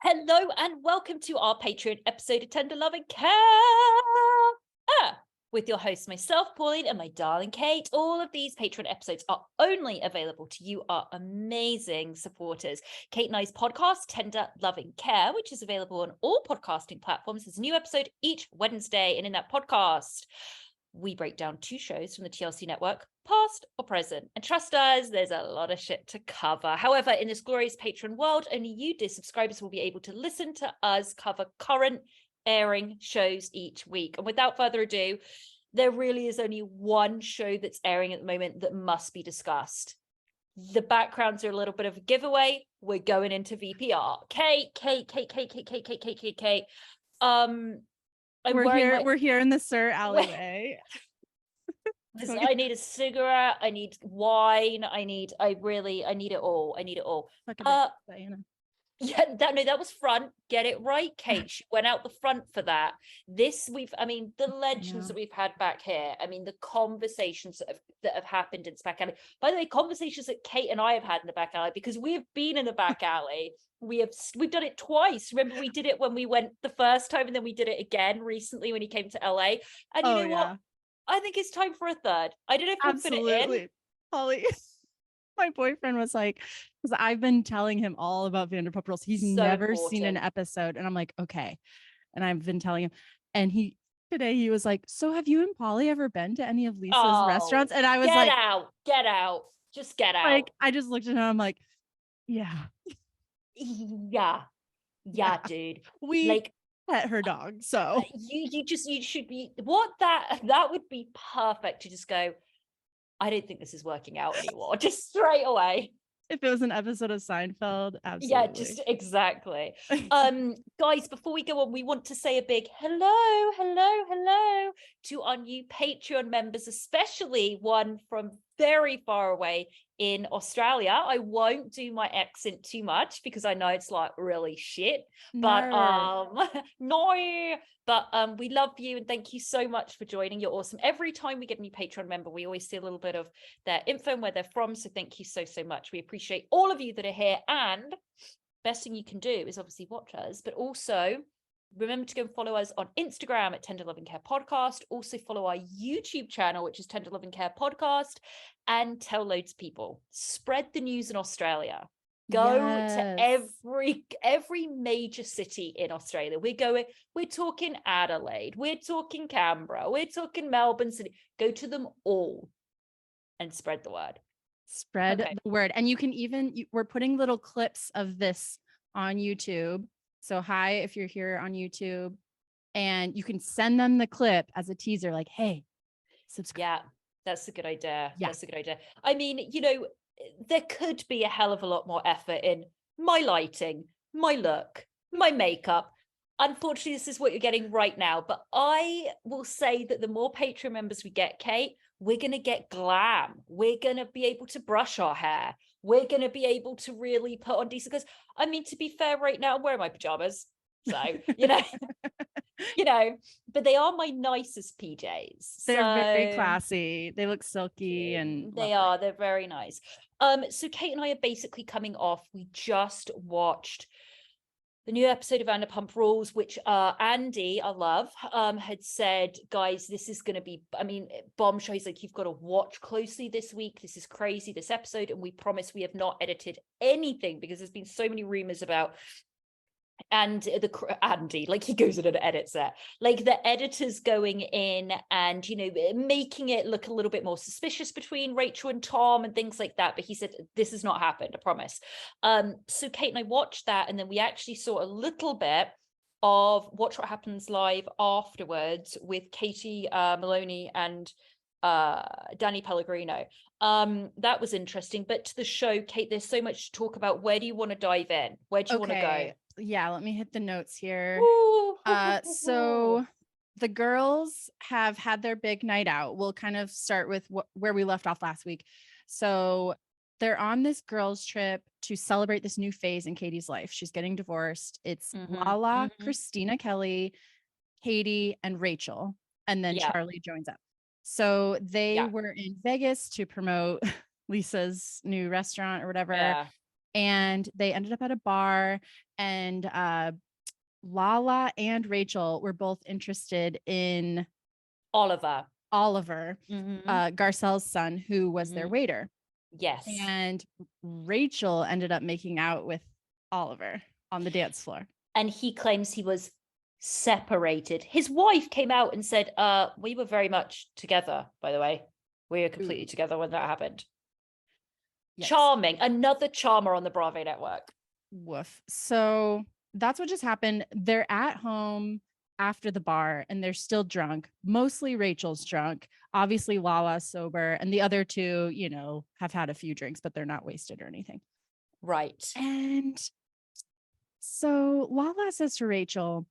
Hello and welcome to our Patreon episode of Tender Love and Care. With your host, myself, Pauline, and my darling Kate. All of these Patreon episodes are only available to you, our amazing supporters. Kate and I's podcast, Tender Love and Care, which is available on all podcasting platforms. There's a new episode each Wednesday, and in that podcast, we break down 2 shows from the TLC network, past or present. And trust us, there's a lot of shit to cover. However, in this glorious Patreon world, only you, dear subscribers, will be able to listen to us cover current airing shows each week. And without further ado, there really is only one show that's airing at the moment that must be discussed. The backgrounds are a little bit of a giveaway. We're going into VPR. Kate. We're here in the Sir alleyway. I need a cigarette. I need wine. I need it all. Yeah, that was front. Get it right, Kate. She went out the front for that. The legends that we've had back here. The conversations that have happened in the back alley. By the way, conversations that Kate and I have had in the back alley, because we have been in the back alley. We've done it twice. Remember, we did it when we went the first time, and then we did it again recently when he came to LA. And you know what? I think it's time for a third. I don't know if we'll fit it in. Holly. My boyfriend was like, because I've been telling him all about Vanderpump Rules. He's never seen an episode. And I'm like, okay. And I've been telling him. And today he was like, so have you and Polly ever been to any of Lisa's restaurants? And I was like, get out. Just get out. Like, I just looked at him. I'm like, yeah, dude. We pet her dog. So you should be that would be perfect to just go, I don't think this is working out anymore. Just straight away. If it was an episode of Seinfeld, absolutely. Yeah, just exactly. Guys, before we go on, we want to say a big hello to our new Patreon members, especially one from very far away in Australia. I won't do my accent too much because I know it's like really shit. But we love you and thank you so much for joining. You're awesome. Every time we get a new Patreon member, we always see a little bit of their info and where they're from. So thank you so much. We appreciate all of you that are here. And best thing you can do is obviously watch us, but also remember to go and follow us on Instagram at Tender Love and Care Podcast. Also follow our YouTube channel, which is Tender Love and Care Podcast, and tell loads of people. Spread the news in Australia. Go to every major city in Australia. We're talking Adelaide, we're talking Canberra, we're talking Melbourne City. Go to them all and spread the word. The word. And you can we're putting little clips of this on YouTube. So hi, if you're here on YouTube, and you can send them the clip as a teaser, like, hey, subscribe. Yeah, that's a good idea. Yeah. That's a good idea. There could be a hell of a lot more effort in my lighting, my look, my makeup. Unfortunately, this is what you're getting right now. But I will say that the more Patreon members we get, Kate, we're going to get glam. We're going to be able to brush our hair. We're going to be able to really put on decent, because to be fair, right now I'm wearing my pajamas. So, but they are my nicest PJs. They're very classy. They look silky and they're very nice. So Kate and I are basically coming off. We just watched the new episode of Vanderpump Rules, which Andy, I love, had said, guys, this is going to be, bombshell. He's like, you've got to watch closely this week. This is crazy, this episode. And we promise we have not edited anything because there's been so many rumors about Andy, like he goes in and edits it, like the editors going in and making it look a little bit more suspicious between Rachel and Tom and things like that. But he said this has not happened, I promise. So Kate and I watched that, and then we actually saw a little bit of Watch What Happens Live afterwards with Katie Maloney and Danny Pellegrino. That was interesting. But to the show, Kate, there's so much to talk about. Where do you want to dive in? Where do you want to go? Yeah, let me hit the notes here. So the girls have had their big night out. We'll kind of start with where we left off last week. So they're on this girls trip to celebrate this new phase in Katie's life. She's getting divorced. It's Lala, Christina Kelly, Katie, and Rachel. And then Charlie joins up. So they were in Vegas to promote Lisa's new restaurant or whatever. and they ended up at a bar, and Lala and Rachel were both interested in Oliver, Garcelle's son, who was their waiter. Yes. And Rachel ended up making out with Oliver on the dance floor. And he claims he was separated. His wife came out and said, we were very much together, by the way. We were completely together when that happened. Yes. Charming. Another charmer on the Bravo network. Woof. So that's what just happened. They're at home after the bar and they're still drunk. Mostly Rachel's drunk. Obviously Lala's sober. And the other two, you know, have had a few drinks, but they're not wasted or anything. Right. And so Lala says to Rachel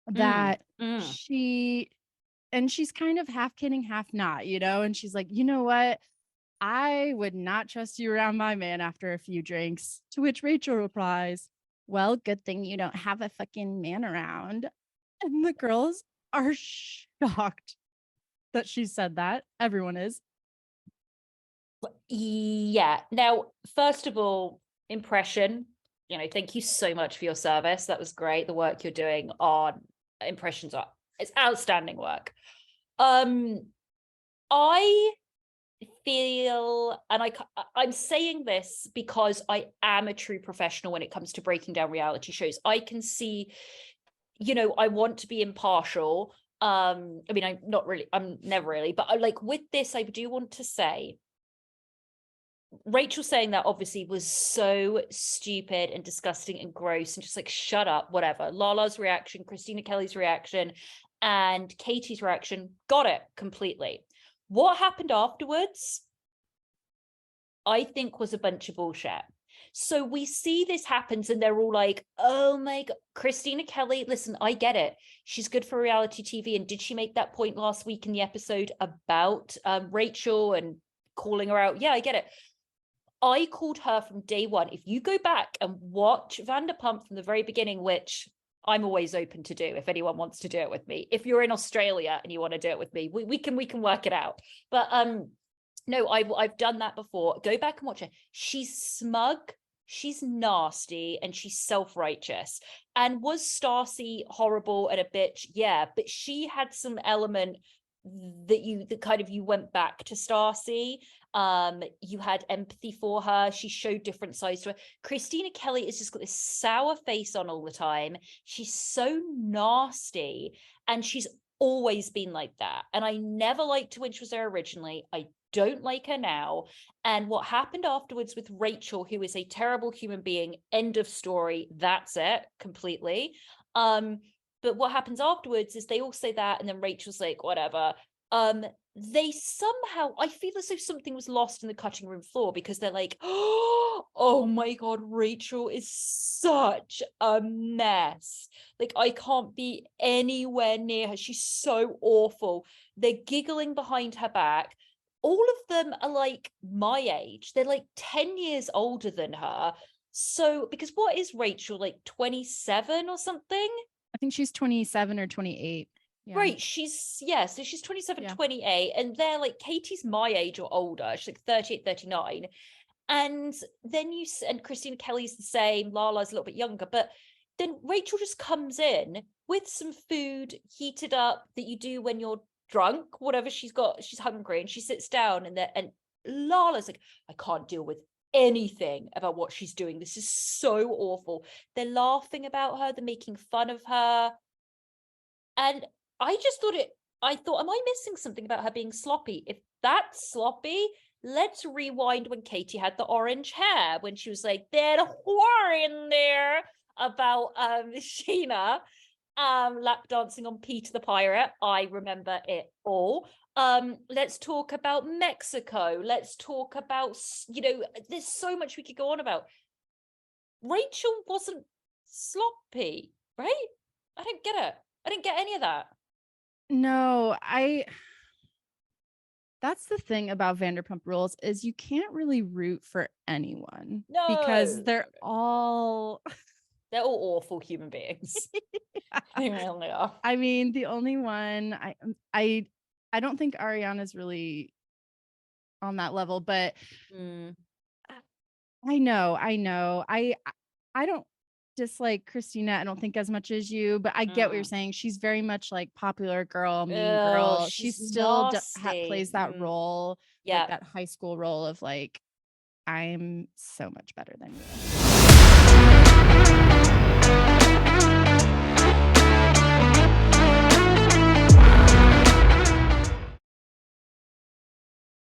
that she's kind of half kidding, half not, you know, and she's like, you know what? I would not trust you around my man after a few drinks. To which Rachel replies, well, good thing you don't have a fucking man around. And the girls are shocked that she said that. Everyone is. Yeah. Now, first of all, impression, you know, thank you so much for your service. That was great. The work you're doing on impressions it's outstanding work. I feel, and I'm saying this because I am a true professional when it comes to breaking down reality shows. I can see, you know, I want to be impartial. I mean, I'm never really, but like with this, I do want to say, Rachel saying that obviously was so stupid and disgusting and gross and just like, shut up, whatever. Lala's reaction, Christina Kelly's reaction, and Katie's reaction, got it completely. What happened afterwards, I think, was a bunch of bullshit. So we see this happens and they're all like, oh my God, Christina Kelly, listen, I get it. She's good for reality TV. And did she make that point last week in the episode about Rachel and calling her out? Yeah, I get it. I called her from day one. If you go back and watch Vanderpump from the very beginning, which I'm always open to do if anyone wants to do it with me. If you're in Australia and you want to do it with me, we can work it out. But no, I've done that before. Go back and watch it. She's smug, she's nasty, and she's self-righteous. And was Stacy horrible and a bitch? Yeah, but she had some element that kind of you went back to Stacy. You had empathy for her. She showed different sides to her. Christina Kelly has just got this sour face on all the time. She's so nasty, and she's always been like that. And I never liked her when she was there originally. I don't like her now. And what happened afterwards with Rachel, who is a terrible human being, end of story. That's it completely. But what happens afterwards is they all say that, and then Rachel's like, whatever. They somehow, I feel as though something was lost in the cutting room floor, because they're like, oh my God, Rachel is such a mess. Like, I can't be anywhere near her. She's so awful. They're giggling behind her back. All of them are like my age. They're like 10 years older than her. So, because what is Rachel, like 27 or something? I think she's 27 or 28. Yeah. Right. So she's 27, 28. And they're like, Katie's my age or older. She's like 38, 39. And then and Christina Kelly's the same. Lala's a little bit younger. But then Rachel just comes in with some food heated up that you do when you're drunk, whatever she's got. She's hungry and she sits down, and Lala's like, I can't deal with anything about what she's doing. This is so awful. They're laughing about her. They're making fun of her. And I thought, am I missing something about her being sloppy? If that's sloppy, let's rewind when Katie had the orange hair, when she was like, there's a whore in there about Sheena lap dancing on Peter the Pirate. I remember it all. Let's talk about Mexico. Let's talk about, you know, there's so much we could go on about. Rachel wasn't sloppy, right? I don't get it. I didn't get any of that. No, that's the thing about Vanderpump Rules, is you can't really root for anyone. No, because they're all awful human beings. They really are. I mean, the only one I don't think Ariana's really on that level, but I know. I don't dislike Christina, I don't think as much as you, but I get what you're Mm. saying. She's very much like popular girl, mean Oh, girl. She she's still nasty. plays that role, like Yeah. that high school role of like, I'm so much better than you.